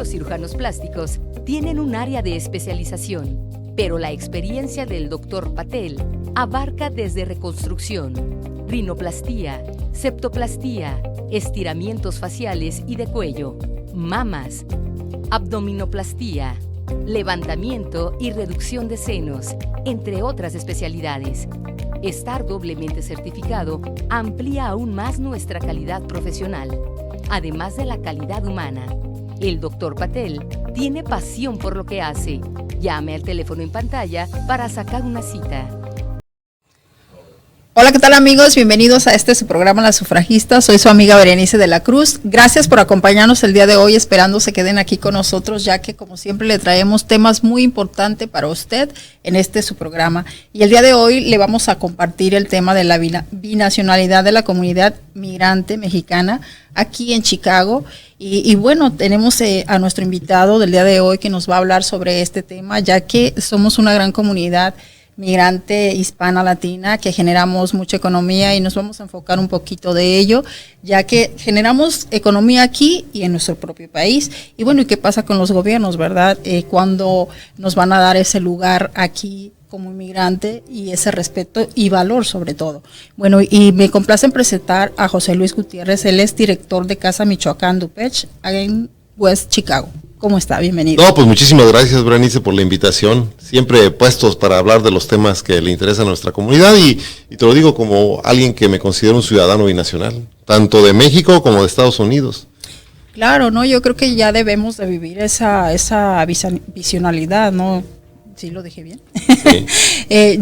los cirujanos plásticos tienen un área de especialización, pero la experiencia del Dr. Patel abarca desde reconstrucción, rinoplastía, septoplastía, estiramientos faciales y de cuello, mamas, abdominoplastía, levantamiento y reducción de senos, entre otras especialidades. Estar doblemente certificado amplía aún más nuestra calidad profesional, además de la calidad humana. El Dr. Patel tiene pasión por lo que hace. Llame al teléfono en pantalla para sacar una cita. Hola, ¿qué tal amigos? Bienvenidos a su programa Las Sufragistas. Soy su amiga Berenice de la Cruz. Gracias por acompañarnos el día de hoy, esperando se queden aquí con nosotros, ya que como siempre le traemos temas muy importantes para usted en su programa. Y el día de hoy le vamos a compartir el tema de la binacionalidad de la comunidad migrante mexicana aquí en Chicago. Y bueno, tenemos a nuestro invitado del día de hoy que nos va a hablar sobre este tema, ya que somos una gran comunidad migrante hispana latina que generamos mucha economía y nos vamos a enfocar un poquito de ello, ya que generamos economía aquí y en nuestro propio país. Y bueno, ¿y qué pasa con los gobiernos, verdad? ¿Cuándo nos van a dar ese lugar aquí como inmigrante y ese respeto y valor sobre todo? Bueno, y me complace en presentar a José Luis Gutiérrez. Él es director de Casa Michoacán Dupech en West Chicago. ¿Cómo está? Bienvenido. No, pues muchísimas gracias, Berenice, por la invitación. Siempre puestos para hablar de los temas que le interesan a nuestra comunidad y te lo digo como alguien que me considero un ciudadano binacional, tanto de México como de Estados Unidos. Claro, ¿no? Yo creo que ya debemos de vivir esa visionalidad, ¿no? ¿Sí lo dije bien? Sí.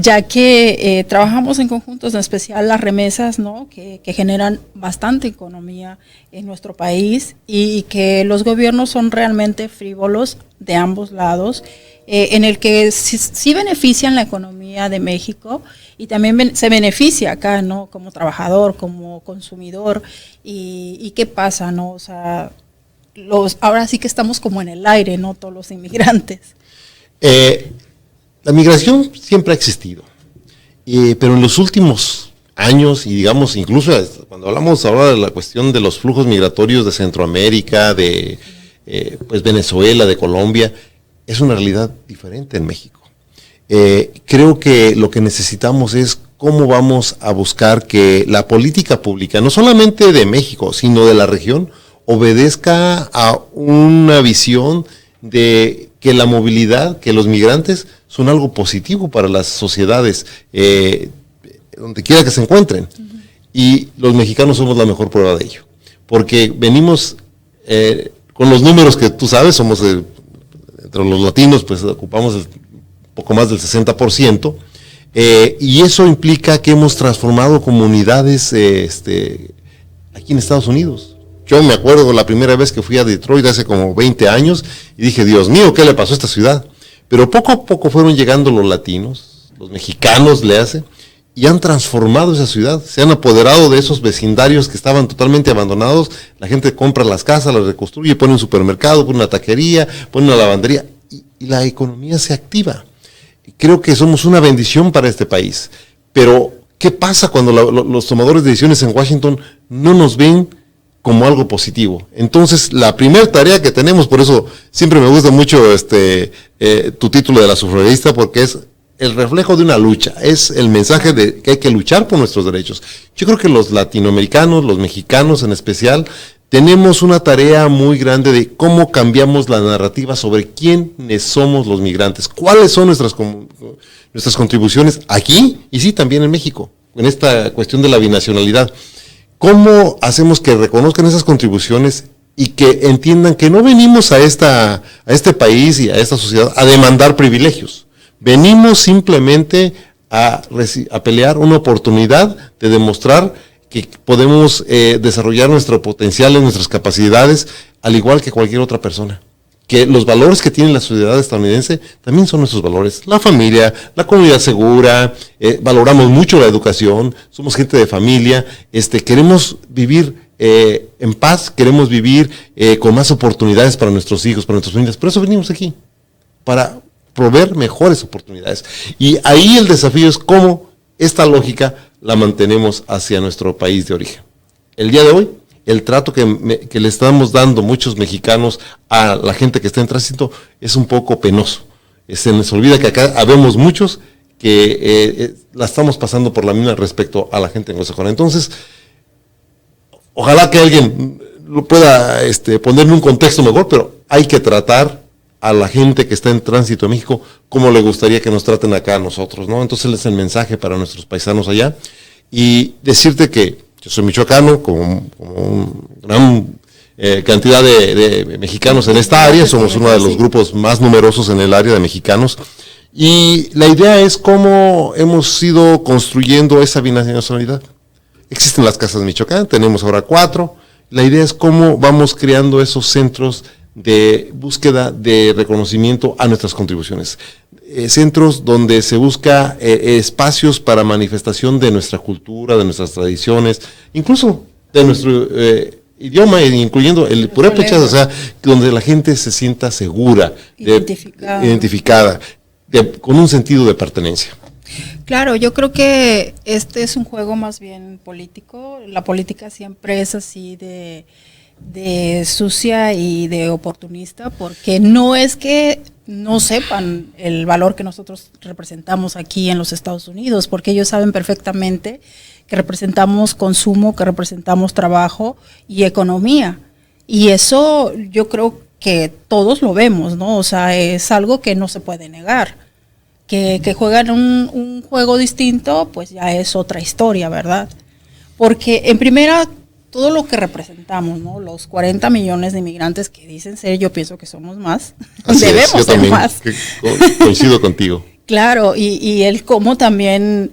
Ya que trabajamos en conjuntos, en especial las remesas, ¿no? Que generan bastante economía en nuestro país y que los gobiernos son realmente frívolos de ambos lados, en el que sí benefician la economía de México y también se beneficia acá, ¿no? Como trabajador, como consumidor. ¿Y qué pasa, no? O sea, ahora sí que estamos como en el aire, ¿no? Todos los inmigrantes. La migración siempre ha existido, pero en los últimos años, y digamos incluso cuando hablamos ahora de la cuestión de los flujos migratorios de Centroamérica, de pues Venezuela, de Colombia, es una realidad diferente en México. Creo que lo que necesitamos es cómo vamos a buscar que la política pública, no solamente de México, sino de la región, obedezca a una visión de que la movilidad, que los migrantes son algo positivo para las sociedades, donde quiera que se encuentren. Uh-huh. Y los mexicanos somos la mejor prueba de ello. Porque venimos con los números que tú sabes, somos entre los latinos, pues ocupamos poco más del 60%, y eso implica que hemos transformado comunidades aquí en Estados Unidos. Yo me acuerdo la primera vez que fui a Detroit hace como 20 años y dije, Dios mío, ¿qué le pasó a esta ciudad? Pero poco a poco fueron llegando los latinos, los mexicanos y han transformado esa ciudad. Se han apoderado de esos vecindarios que estaban totalmente abandonados. La gente compra las casas, las reconstruye, pone un supermercado, pone una taquería, pone una lavandería y la economía se activa. Creo que somos una bendición para este país. Pero, ¿qué pasa cuando los tomadores de decisiones en Washington no nos ven como algo positivo? Entonces, la primera tarea que tenemos, por eso siempre me gusta mucho tu título de la sufragista, porque es el reflejo de una lucha, es el mensaje de que hay que luchar por nuestros derechos. Yo creo que los latinoamericanos, los mexicanos en especial, tenemos una tarea muy grande de cómo cambiamos la narrativa sobre quiénes somos los migrantes, cuáles son nuestras contribuciones aquí y sí también en México, en esta cuestión de la binacionalidad. ¿Cómo hacemos que reconozcan esas contribuciones y que entiendan que no venimos a este país y a esta sociedad a demandar privilegios? Venimos simplemente a pelear una oportunidad de demostrar que podemos desarrollar nuestros potenciales, nuestras capacidades, al igual que cualquier otra persona. Que los valores que tiene la sociedad estadounidense también son nuestros valores. La familia, la comunidad segura, valoramos mucho la educación, somos gente de familia, queremos vivir en paz, queremos vivir con más oportunidades para nuestros hijos, para nuestras familias. Por eso venimos aquí, para proveer mejores oportunidades. Y ahí el desafío es cómo esta lógica la mantenemos hacia nuestro país de origen. El día de hoy el trato que le estamos dando muchos mexicanos a la gente que está en tránsito es un poco penoso. Se nos olvida que acá habemos muchos que la estamos pasando por la misma respecto a la gente anglosajona. Entonces, ojalá que alguien lo pueda poner en un contexto mejor, pero hay que tratar a la gente que está en tránsito a México como le gustaría que nos traten acá a nosotros, ¿no? Entonces es el mensaje para nuestros paisanos allá. Y decirte que yo soy michoacano, como una gran cantidad de mexicanos en esta área, somos uno de los grupos más numerosos en el área de mexicanos, y la idea es cómo hemos ido construyendo esa binacionalidad. Existen las casas Michoacán, tenemos ahora 4, la idea es cómo vamos creando esos centros de búsqueda de reconocimiento a nuestras contribuciones. Centros donde se busca espacios para manifestación de nuestra cultura, de nuestras tradiciones, incluso de nuestro idioma, incluyendo el purépecha, o sea, donde la gente se sienta segura, identificada con un sentido de pertenencia. Claro, yo creo que este es un juego más bien político. La política siempre es así de sucia y de oportunista, porque no es que no sepan el valor que nosotros representamos aquí en los Estados Unidos, porque ellos saben perfectamente que representamos consumo, que representamos trabajo y economía. Y eso yo creo que todos lo vemos, ¿no? O sea, es algo que no se puede negar. Que juegan un juego distinto, pues ya es otra historia, ¿verdad? Porque en primera, todo lo que representamos, ¿no? Los 40 millones de inmigrantes que dicen ser, yo pienso que somos más. Debemos ser más. Coincido contigo. Claro, y el cómo también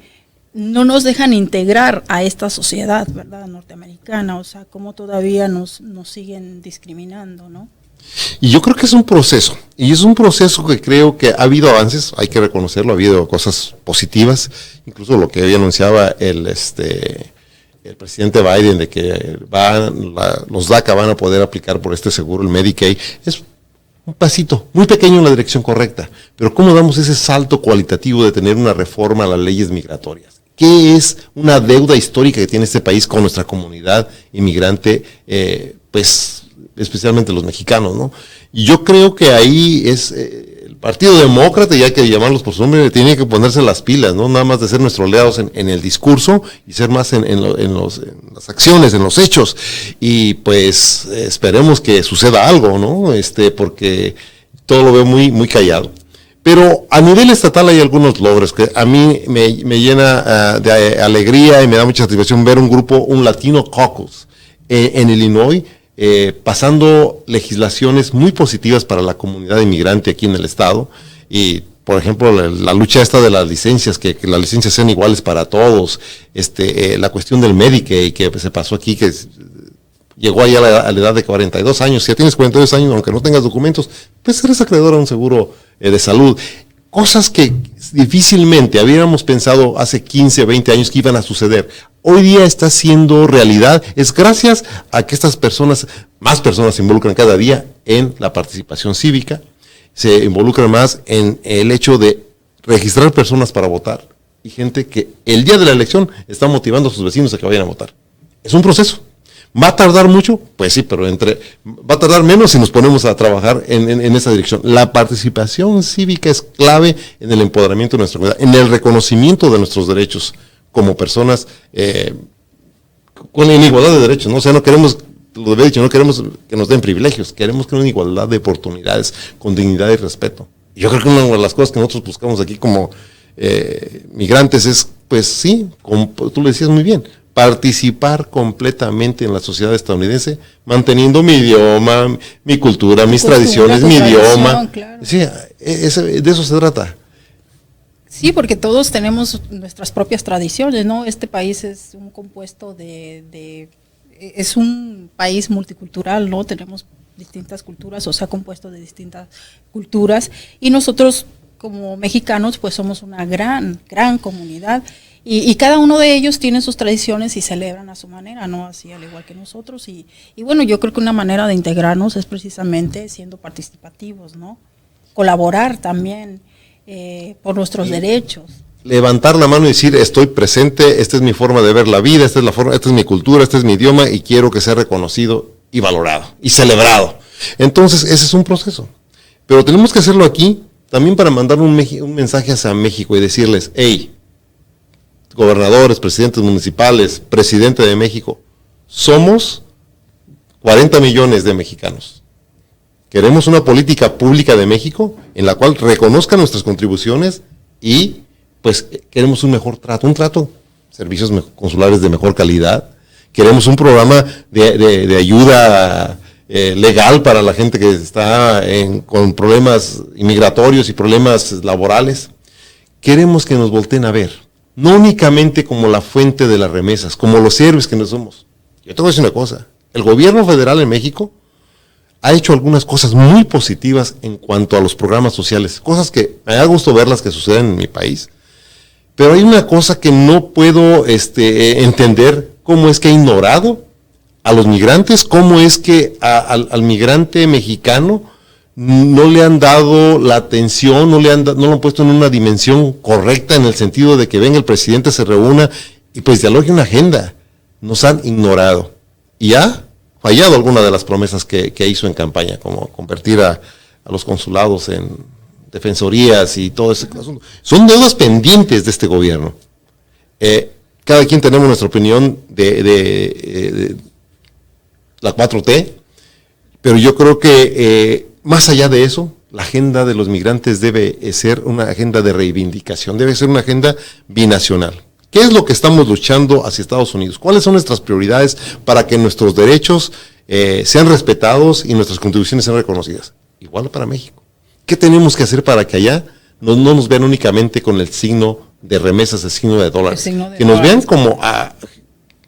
no nos dejan integrar a esta sociedad, ¿verdad? Norteamericana, o sea, cómo todavía nos siguen discriminando, ¿no? Y yo creo que es un proceso, y es un proceso que creo que ha habido avances, hay que reconocerlo, ha habido cosas positivas, incluso lo que había anunciaba el presidente Biden de que los DACA van a poder aplicar por este seguro, el Medicaid, es un pasito muy pequeño en la dirección correcta, pero ¿cómo damos ese salto cualitativo de tener una reforma a las leyes migratorias? ¿Qué es una deuda histórica que tiene este país con nuestra comunidad inmigrante, pues especialmente los mexicanos, ¿no? Y yo creo que ahí es el Partido Demócrata, y hay que llamarlos por su nombre, tiene que ponerse las pilas, ¿no? Nada más de ser nuestros aliados en el discurso y ser más en las acciones, en los hechos. Y pues esperemos que suceda algo, ¿no? Porque todo lo veo muy, muy callado. Pero a nivel estatal hay algunos logros que a mí me llena de alegría y me da mucha satisfacción ver un Latino Caucus en Illinois, pasando legislaciones muy positivas para la comunidad inmigrante aquí en el estado. Y por ejemplo la lucha esta de las licencias, que las licencias sean iguales para todos, la cuestión del Medicaid que se pasó aquí, que llegó ahí a la edad de 42 años, si ya tienes 42 años, aunque no tengas documentos, pues eres acreedor a un seguro de salud. Cosas que difícilmente habíamos pensado hace 15, 20 años que iban a suceder. Hoy día está siendo realidad. Es gracias a que más personas se involucran cada día en la participación cívica, se involucran más en el hecho de registrar personas para votar y gente que el día de la elección está motivando a sus vecinos a que vayan a votar. Es un proceso. ¿Va a tardar mucho? Pues sí, pero va a tardar menos si nos ponemos a trabajar en esa dirección. La participación cívica es clave en el empoderamiento de nuestra comunidad, en el reconocimiento de nuestros derechos como personas con igualdad de derechos, ¿no? O sea, no queremos, lo he dicho, no queremos que nos den privilegios, queremos que haya una igualdad de oportunidades con dignidad y respeto. Y yo creo que una de las cosas que nosotros buscamos aquí como migrantes es, pues sí, como tú lo decías muy bien, participar completamente en la sociedad estadounidense, manteniendo mi idioma, mi cultura, mis tradiciones, mi idioma. Claro. Sí, de eso se trata. Sí, porque todos tenemos nuestras propias tradiciones, ¿no? Este país es un compuesto es un país multicultural, ¿no? Tenemos distintas culturas, o sea, compuesto de distintas culturas, y nosotros como mexicanos, pues somos una gran comunidad. Y cada uno de ellos tiene sus tradiciones y celebran a su manera, ¿no? Así al igual que nosotros. Y bueno, yo creo que una manera de integrarnos es precisamente siendo participativos, ¿no? Colaborar también por nuestros derechos. levantar la mano y decir, estoy presente, esta es mi forma de ver la vida, esta es mi cultura, este es mi idioma y quiero que sea reconocido y valorado y celebrado. Entonces, ese es un proceso. Pero tenemos que hacerlo aquí también para mandar un mensaje hacia México y decirles, hey, gobernadores, presidentes municipales, presidente de México, somos 40 millones de mexicanos. Queremos una política pública de México en la cual reconozcan nuestras contribuciones y pues queremos un mejor trato, servicios consulares de mejor calidad. Queremos un programa de ayuda legal para la gente que está con problemas inmigratorios y problemas laborales. Queremos que nos volteen a ver, no únicamente como la fuente de las remesas, como los héroes que no somos. Yo te voy a decir una cosa, el gobierno federal en México ha hecho algunas cosas muy positivas en cuanto a los programas sociales, cosas que me da gusto verlas que suceden en mi país. Pero hay una cosa que no puedo entender, cómo es que ha ignorado a los migrantes, cómo es que al migrante mexicano no le han dado la atención, no lo han puesto en una dimensión correcta en el sentido de que venga el presidente, se reúna y pues dialogue una agenda. Nos han ignorado y ha fallado alguna de las promesas que hizo en campaña, como convertir a los consulados en defensorías y todo ese asunto. Son deudas pendientes de este gobierno. Cada quien tenemos nuestra opinión de la 4T, pero yo creo que más allá de eso, la agenda de los migrantes debe ser una agenda de reivindicación, debe ser una agenda binacional. ¿Qué es lo que estamos luchando hacia Estados Unidos? ¿Cuáles son nuestras prioridades para que nuestros derechos sean respetados y nuestras contribuciones sean reconocidas? Igual para México. ¿Qué tenemos que hacer para que allá no nos vean únicamente con el signo de remesas, el signo de dólares? Que nos vean como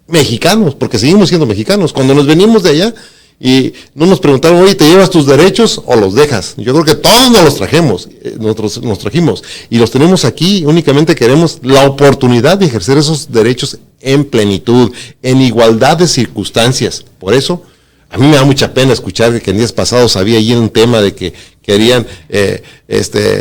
mexicanos, porque seguimos siendo mexicanos. Cuando nos venimos de allá y no nos preguntaron, oye, ¿te llevas tus derechos o los dejas? Yo creo que todos nos los trajimos, nos trajimos y los tenemos aquí. Únicamente queremos la oportunidad de ejercer esos derechos en plenitud, en igualdad de circunstancias. Por eso, a mí me da mucha pena escuchar que en días pasados había allí un tema de que querían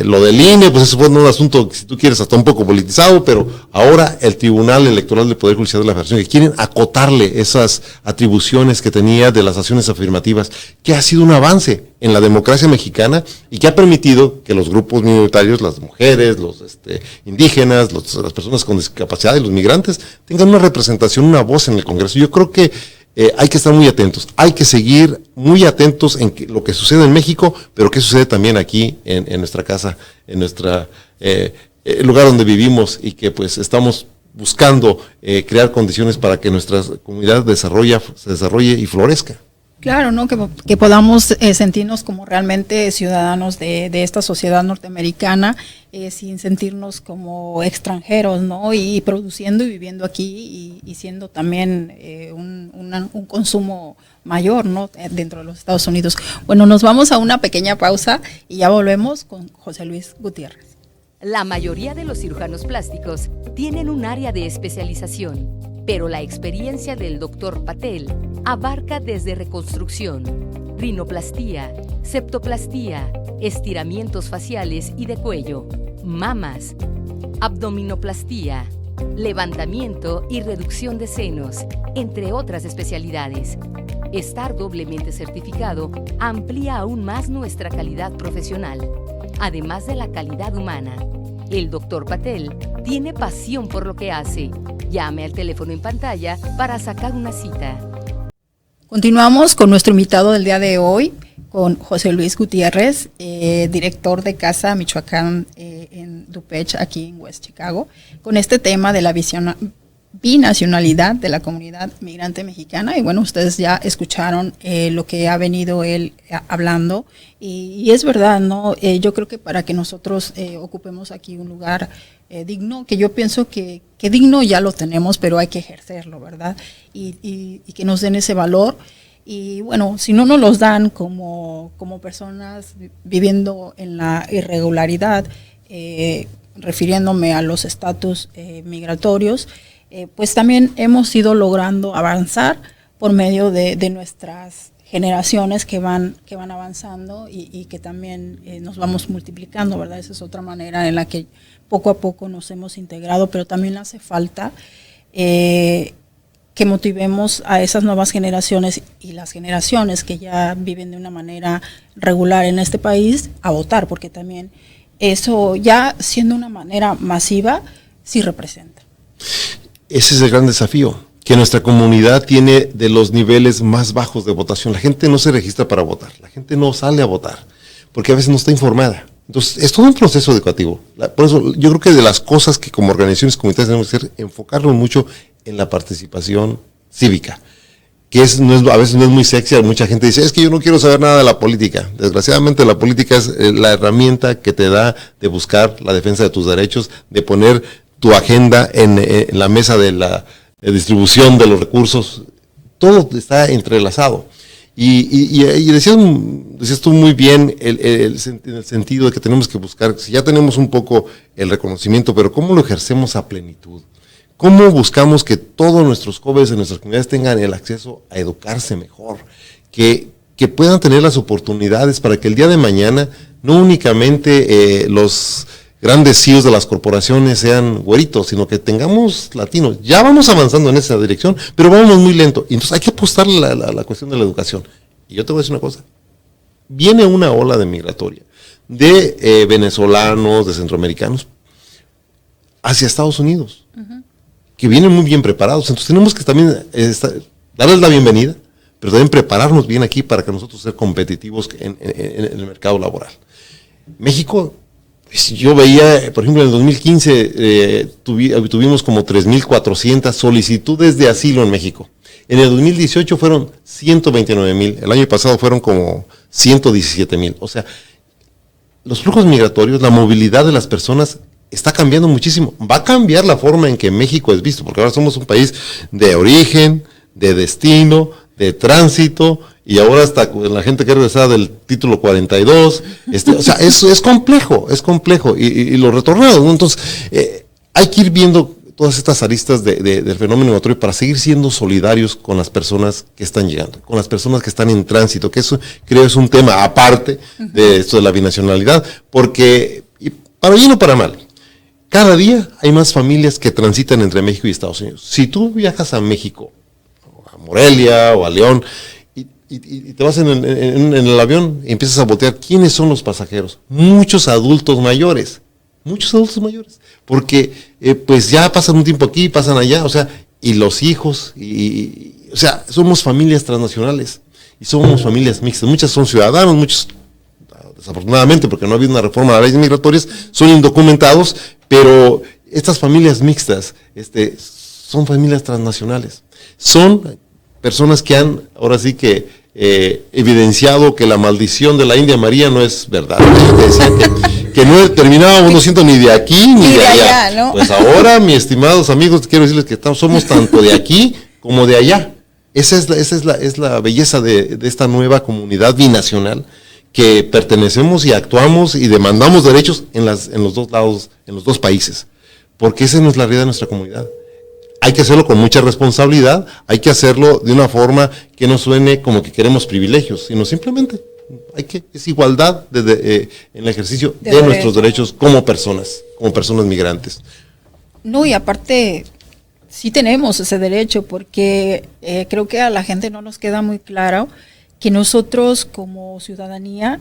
lo del INE, pues eso fue un asunto, si tú quieres, hasta un poco politizado, pero ahora el Tribunal Electoral del Poder Judicial de la Federación, que quieren acotarle esas atribuciones que tenía de las acciones afirmativas, que ha sido un avance en la democracia mexicana y que ha permitido que los grupos minoritarios, las mujeres, los indígenas, las personas con discapacidad y los migrantes tengan una representación, una voz en el Congreso. Yo creo que hay que estar muy atentos, hay que seguir muy atentos en lo que sucede en México, pero qué sucede también aquí en nuestra casa, en nuestra el lugar donde vivimos y que pues estamos buscando crear condiciones para que nuestra comunidad se desarrolle y florezca. Claro, ¿no? Que podamos sentirnos como realmente ciudadanos de esta sociedad norteamericana, sin sentirnos como extranjeros, ¿no? Y produciendo y viviendo aquí y siendo también un consumo mayor, ¿no? Dentro de los Estados Unidos. Bueno, nos vamos a una pequeña pausa y ya volvemos con José Luis Gutiérrez. La mayoría de los cirujanos plásticos tienen un área de especialización, pero la experiencia del Dr. Patel abarca desde reconstrucción, rinoplastía, septoplastía, estiramientos faciales y de cuello, mamas, abdominoplastía, levantamiento y reducción de senos, entre otras especialidades. Estar doblemente certificado amplía aún más nuestra calidad profesional, además de la calidad humana. El Dr. Patel tiene pasión por lo que hace. Llame al teléfono en pantalla para sacar una cita. Continuamos con nuestro invitado del día de hoy, con José Luis Gutiérrez, director de Casa Michoacán en DuPage, aquí en West Chicago, con este tema de la binacionalidad de la comunidad migrante mexicana. Y bueno, ustedes ya escucharon lo que ha venido él hablando y es verdad, ¿no? Yo creo que para que nosotros ocupemos aquí un lugar digno, que yo pienso que digno ya lo tenemos, pero hay que ejercerlo, ¿verdad? Y que nos den ese valor. Y bueno, si no nos los dan como personas viviendo en la irregularidad, refiriéndome a los estatus migratorios, pues también hemos ido logrando avanzar por medio de nuestras generaciones que van avanzando y que también nos vamos multiplicando, ¿verdad? Esa es otra manera en la que poco a poco nos hemos integrado, pero también hace falta que motivemos a esas nuevas generaciones y las generaciones que ya viven de una manera regular en este país a votar, porque también eso ya siendo una manera masiva sí representa. Ese es el gran desafío, que nuestra comunidad tiene de los niveles más bajos de votación. La gente no se registra para votar, la gente no sale a votar, porque a veces no está informada. Entonces, es todo un proceso educativo. Por eso, yo creo que de las cosas que como organizaciones comunitarias tenemos que hacer, enfocarnos mucho en la participación cívica, que a veces no es muy sexy. Mucha gente dice, es que yo no quiero saber nada de la política. Desgraciadamente, la política es la herramienta que te da de buscar la defensa de tus derechos, de poner tu agenda en la mesa de la distribución de los recursos. Todo está entrelazado. Y decías tú muy bien en el sentido de que tenemos que buscar, si ya tenemos un poco el reconocimiento, pero ¿cómo lo ejercemos a plenitud? ¿Cómo buscamos que todos nuestros jóvenes en nuestras comunidades tengan el acceso a educarse mejor? Que puedan tener las oportunidades para que el día de mañana no únicamente los grandes CEOs de las corporaciones sean güeritos, sino que tengamos latinos. Ya vamos avanzando en esa dirección, pero vamos muy lento. Y entonces hay que apostar la cuestión de la educación. Y yo te voy a decir una cosa. Viene una ola de migratoria de venezolanos, de centroamericanos, hacia Estados Unidos, que vienen muy bien preparados. Entonces tenemos que también darles la bienvenida, pero también prepararnos bien aquí para que nosotros ser competitivos en el mercado laboral. México, yo veía, por ejemplo, en el 2015 tuvimos como 3,400 solicitudes de asilo en México. En el 2018 fueron 129,000. El año pasado fueron como 117,000. O sea, los flujos migratorios, la movilidad de las personas está cambiando muchísimo. Va a cambiar la forma en que México es visto, porque ahora somos un país de origen, de destino, de tránsito, y ahora hasta la gente que regresa del título 42, o sea, eso es complejo, y los retornados, ¿no? Entonces, hay que ir viendo todas estas aristas del fenómeno migratorio para seguir siendo solidarios con las personas que están llegando, con las personas que están en tránsito, que eso creo es un tema aparte de esto de la binacionalidad, porque, para bien o para mal, cada día hay más familias que transitan entre México y Estados Unidos. Si tú viajas a México, a Morelia o a León, y te vas en el avión y empiezas a voltear, ¿quiénes son los pasajeros? Muchos adultos mayores, porque pues ya pasan un tiempo aquí, pasan allá, o sea, y los hijos, o sea, somos familias transnacionales, y somos familias mixtas. Muchas son ciudadanos, muchos, desafortunadamente, porque no ha habido una reforma de las leyes migratorias, son indocumentados, pero estas familias mixtas son familias transnacionales. Son personas que han, ahora sí que, evidenciado que la maldición de la India María no es verdad. Decían que no terminábamos no siento ni de aquí ni de allá. ¿No? Pues ahora, mis estimados amigos, quiero decirles que somos tanto de aquí como de allá. Esa es la belleza de esta nueva comunidad binacional, que pertenecemos y actuamos y demandamos derechos en los dos lados, en los dos países, porque esa no es la realidad de nuestra comunidad. Hay que hacerlo con mucha responsabilidad, hay que hacerlo de una forma que no suene como que queremos privilegios, sino simplemente es igualdad en el ejercicio de nuestros derechos como personas migrantes. No, y aparte sí tenemos ese derecho, porque creo que a la gente no nos queda muy claro que nosotros como ciudadanía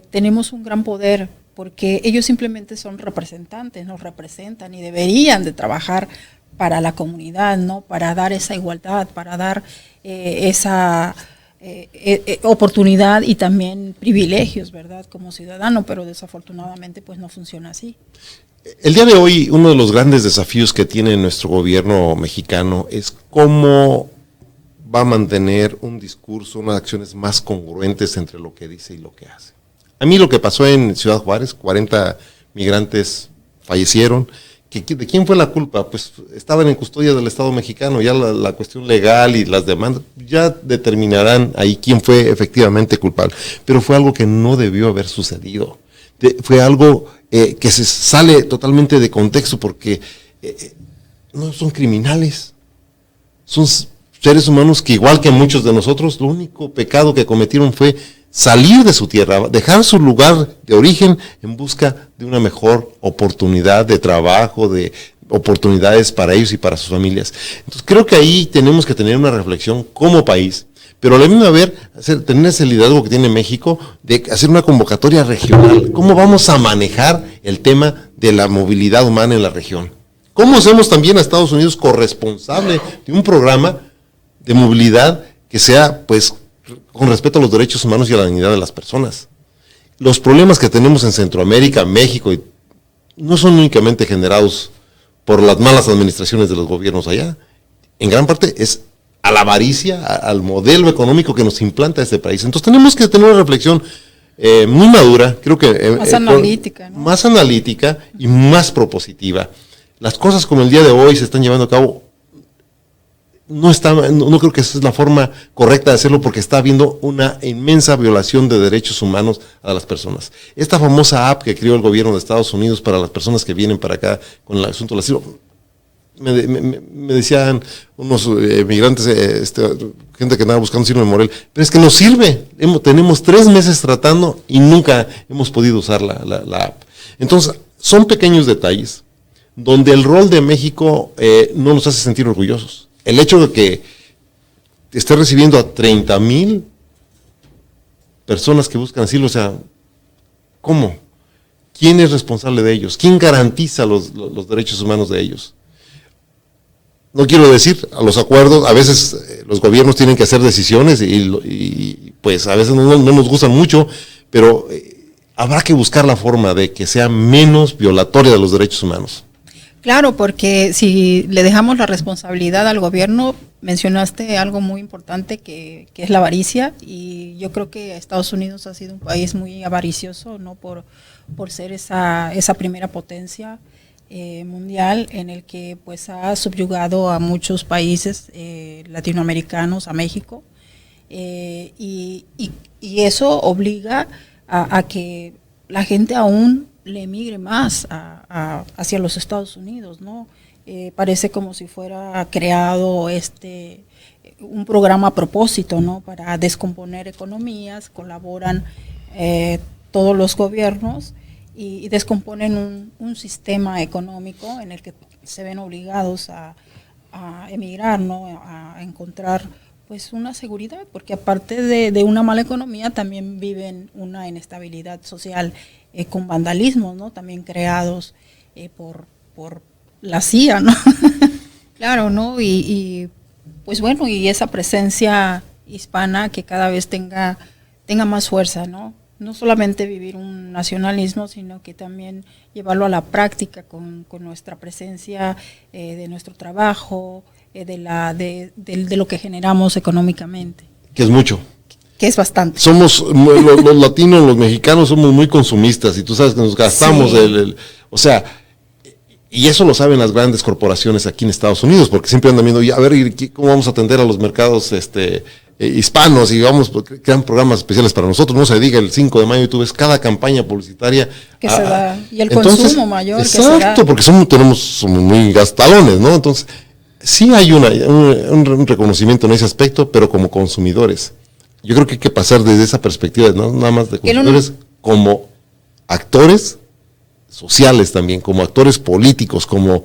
tenemos un gran poder, porque ellos simplemente son representantes, nos representan y deberían de trabajar para la comunidad, ¿no? Para dar esa igualdad, para dar esa oportunidad y también privilegios, ¿verdad? Como ciudadano, pero desafortunadamente pues no funciona así. El día de hoy, uno de los grandes desafíos que tiene nuestro gobierno mexicano es cómo va a mantener un discurso, unas acciones más congruentes entre lo que dice y lo que hace. A mí lo que pasó en Ciudad Juárez, 40 migrantes fallecieron. ¿De quién fue la culpa? Pues estaban en custodia del Estado mexicano, ya la cuestión legal y las demandas ya determinarán ahí quién fue efectivamente culpable, pero fue algo que no debió haber sucedido, fue algo que se sale totalmente de contexto, porque no son criminales, son seres humanos que igual que muchos de nosotros, lo único pecado que cometieron fue salir de su tierra, dejar su lugar de origen en busca de una mejor oportunidad de trabajo, de oportunidades para ellos y para sus familias. Entonces creo que ahí tenemos que tener una reflexión como país, pero a la misma vez tener ese liderazgo que tiene México de hacer una convocatoria regional. ¿Cómo vamos a manejar el tema de la movilidad humana en la región? ¿Cómo hacemos también a Estados Unidos corresponsable de un programa de movilidad que sea, pues, con respeto a los derechos humanos y a la dignidad de las personas? Los problemas que tenemos en Centroamérica, México, no son únicamente generados por las malas administraciones de los gobiernos allá. En gran parte es a la avaricia, al modelo económico que nos implanta este país. Entonces tenemos que tener una reflexión muy madura, creo que más analítica, ¿no? Más analítica y más propositiva. Las cosas como el día de hoy se están llevando a cabo, no creo que esa es la forma correcta de hacerlo, porque está habiendo una inmensa violación de derechos humanos a las personas. Esta famosa app que creó el gobierno de Estados Unidos para las personas que vienen para acá con el asunto del asilo, me decían unos migrantes, gente que andaba buscando síndrome de Morel, pero es que no sirve. Tenemos 3 meses tratando y nunca hemos podido usar la app. Entonces, son pequeños detalles donde el rol de México no nos hace sentir orgullosos. El hecho de que esté recibiendo a 30,000 personas que buscan asilo, o sea, ¿cómo? ¿Quién es responsable de ellos? ¿Quién garantiza los derechos humanos de ellos? No quiero decir, a los acuerdos, a veces los gobiernos tienen que hacer decisiones y pues a veces no nos gustan mucho, pero habrá que buscar la forma de que sea menos violatoria de los derechos humanos. Claro, porque si le dejamos la responsabilidad al gobierno, mencionaste algo muy importante que es la avaricia, y yo creo que Estados Unidos ha sido un país muy avaricioso, ¿no? Por ser esa primera potencia mundial, en el que pues ha subyugado a muchos países latinoamericanos, a México, y eso obliga a que la gente aún le emigre más hacia los Estados Unidos, ¿no? Parece como si fuera creado un programa a propósito, ¿no? Para descomponer economías, colaboran todos los gobiernos y descomponen un sistema económico en el que se ven obligados a emigrar, ¿no? A encontrar pues una seguridad, porque aparte de una mala economía también viven una inestabilidad social con vandalismos, ¿no? También creados por la CIA, ¿no? Claro, ¿no? Y pues bueno, y esa presencia hispana que cada vez tenga más fuerza, ¿no? No solamente vivir un nacionalismo, sino que también llevarlo a la práctica con nuestra presencia de nuestro trabajo, de lo que generamos económicamente. Que es mucho. Que es bastante. Somos, los latinos, los mexicanos somos muy consumistas, y tú sabes que nos gastamos sí. O sea, y eso lo saben las grandes corporaciones aquí en Estados Unidos, porque siempre andan viendo, a ver, ¿cómo vamos a atender a los mercados hispanos? Y vamos, crean programas especiales para nosotros. No se diga, el 5 de mayo y tú ves cada campaña publicitaria que se da, y el consumo mayor exacto, que se da. porque somos muy gastalones, ¿no? Entonces, sí hay un reconocimiento en ese aspecto, pero como consumidores. Yo creo que hay que pasar desde esa perspectiva, ¿no? Nada más de consumidores, como actores sociales también, como actores políticos, como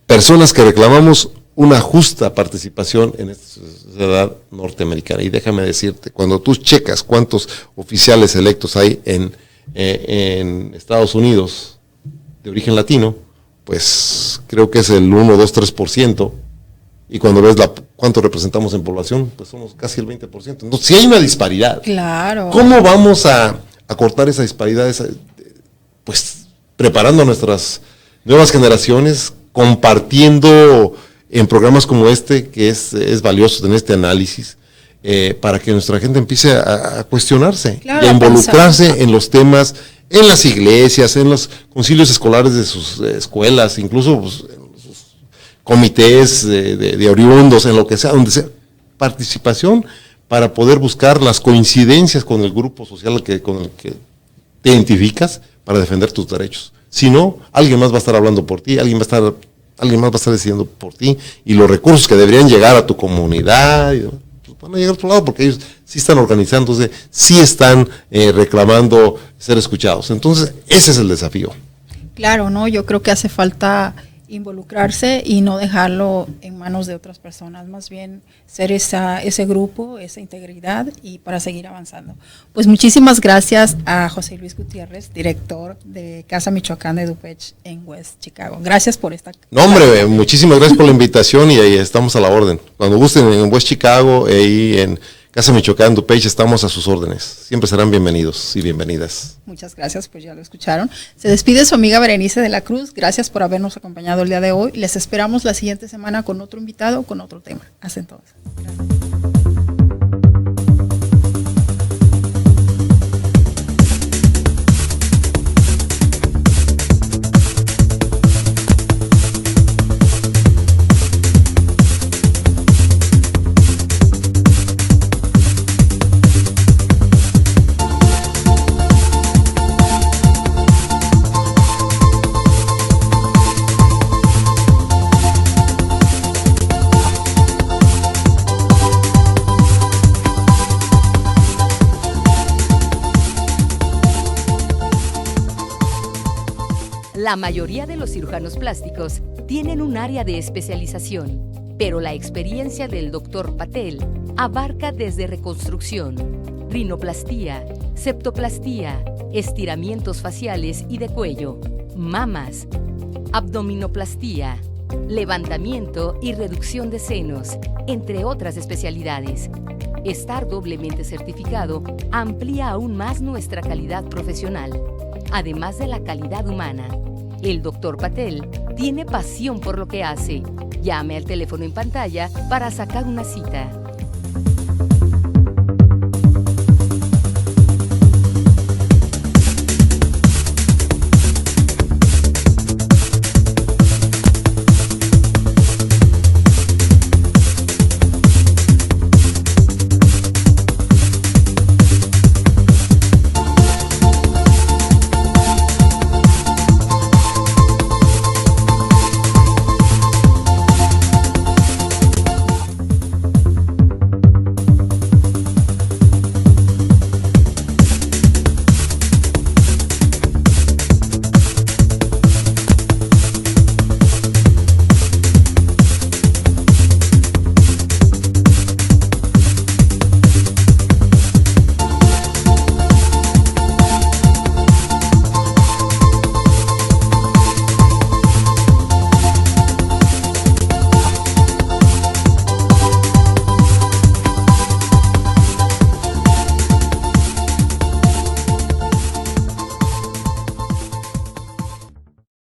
personas que reclamamos una justa participación en esta sociedad norteamericana. Y déjame decirte, cuando tú checas cuántos oficiales electos hay en Estados Unidos de origen latino, pues creo que es el 1, 2, 3%. Y cuando ves cuánto representamos en población, pues somos casi el 20%. Entonces, sí hay una disparidad. Claro. ¿Cómo vamos a cortar esa disparidad? Pues preparando a nuestras nuevas generaciones, compartiendo en programas como este, que es valioso en este análisis, para que nuestra gente empiece a cuestionarse, claro, y a involucrarse en los temas, en las iglesias, en los concilios escolares de sus escuelas, incluso pues, comités de oriundos, en lo que sea, donde sea, participación para poder buscar las coincidencias con el grupo social con el que te identificas para defender tus derechos. Si no, alguien más va a estar hablando por ti, alguien va a estar alguien más va a estar decidiendo por ti, y los recursos que deberían llegar a tu comunidad pues van a llegar a otro lado, porque ellos sí están organizándose, sí están reclamando ser escuchados. Entonces, ese es el desafío. Claro, ¿no? Yo creo que hace falta involucrarse y no dejarlo en manos de otras personas, más bien ser ese grupo, esa integridad y para seguir avanzando. Pues muchísimas gracias a José Luis Gutiérrez, director de Casa Michoacán de DuPage en West Chicago. Gracias por esta. No, hombre, muchísimas gracias por la invitación y ahí estamos a la orden. Cuando gusten en West Chicago y en Casa Michoacán, DuPage, estamos a sus órdenes. Siempre serán bienvenidos y bienvenidas. Muchas gracias, pues ya lo escucharon. Se despide su amiga Berenice de la Cruz. Gracias por habernos acompañado el día de hoy. Les esperamos la siguiente semana con otro invitado, con otro tema. Hasta entonces. Gracias. La mayoría de los cirujanos plásticos tienen un área de especialización, pero la experiencia del Dr. Patel abarca desde reconstrucción, rinoplastía, septoplastía, estiramientos faciales y de cuello, mamas, abdominoplastía, levantamiento y reducción de senos, entre otras especialidades. Estar doblemente certificado amplía aún más nuestra calidad profesional, además de la calidad humana. El Dr. Patel tiene pasión por lo que hace. Llame al teléfono en pantalla para sacar una cita.